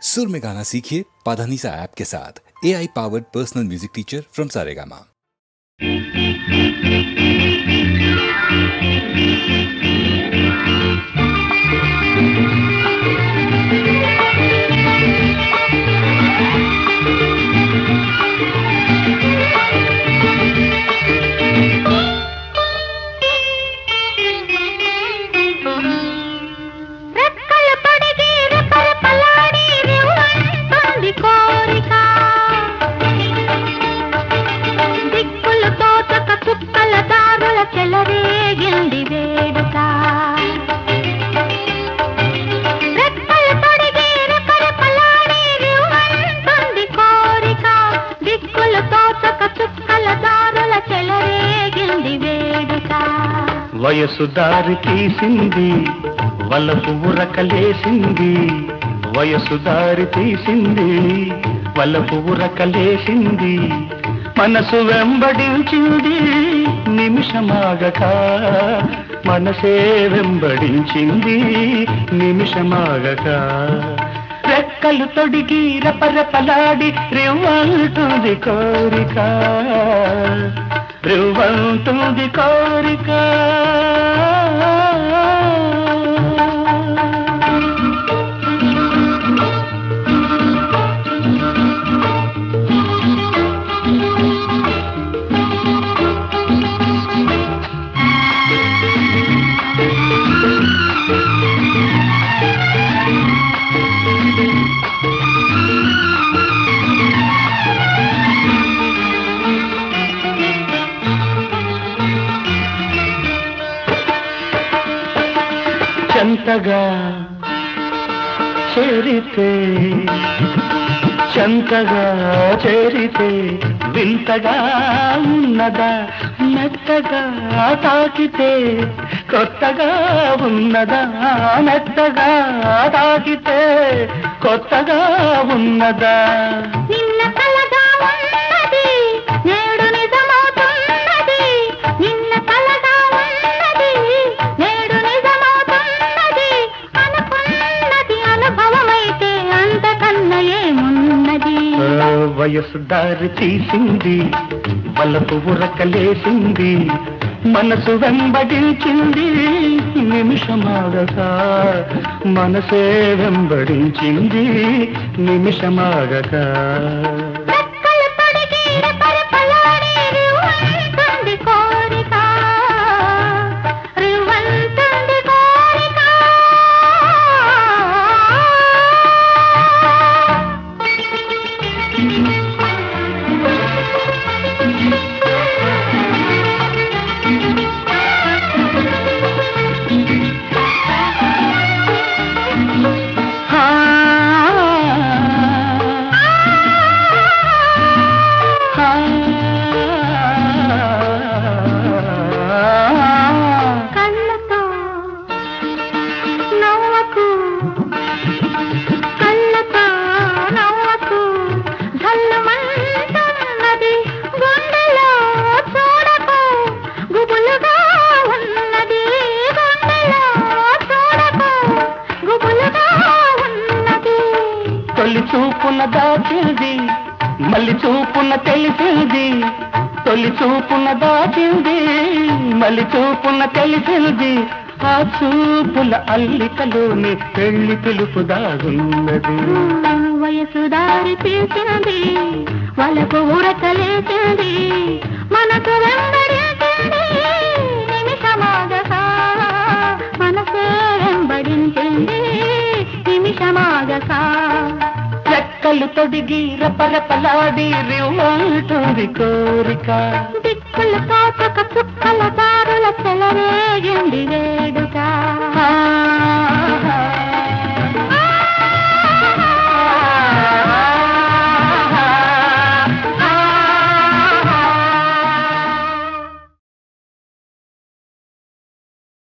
सुर में गाना सीखिए पाधानीसा ऐप के साथ। AI powered personal music teacher from Saregama. వయసు దారి తీసింది వలపు ఉరకలేసింది, వయసు దారి తీసింది వలపు ఉరకలేసింది, మనసు వెంబడించింది నిమిషమాగక, మనసే వెంబడించింది నిమిషమాగక, రెక్కలు తొడిగి రపరపలాడి రివ్వంటుంది కోరిక, రివ్వంటుంది కోరిక. చెంతగా చేరితే, చెంతగా చేరితే వింతగా ఉన్నదా, మెత్తగా తాకితే కొత్తగా ఉన్నదా, మెత్తగా తాకితే కొత్తగా ఉన్నదా. నిన్న కలగా ఉన్నది నేడు నిజమవుతున్నది, నిన్న కలగా ఉన్నది నేడు నిజమవుతున్నది, అనుకున్నది అనుభవమైతే అంతకన్నా ఏమున్నది. వయసు దారి తీసింది వలపు ఉరకలేసింది, మనసు వెంబడించింది నిమిషమాగక, మనసే వెంబడించింది నిమిషమాగక. తొలి చూపున దాచింది మళ్ళీ చూపున తెలిసింది, తొలి చూపున దాచింది మళ్ళీ చూపున తెలిసింది, ఆ చూపుల అల్లికలోని పెళ్లి పిలుపు దాగున్నది. వయసు దారి తీసింది వలకు ఉరకలేసింది, మనకు వెంబడించింది నిమిషమాగక, మనసే వెంబడించింది నిమిషమాగక. రెక్కలు తొడిగి రపరపలాడి రివ్వంటుంది కోరిక, దిక్కుల తోచక చుక్కల దారుల చెలరేగింది వేడుక.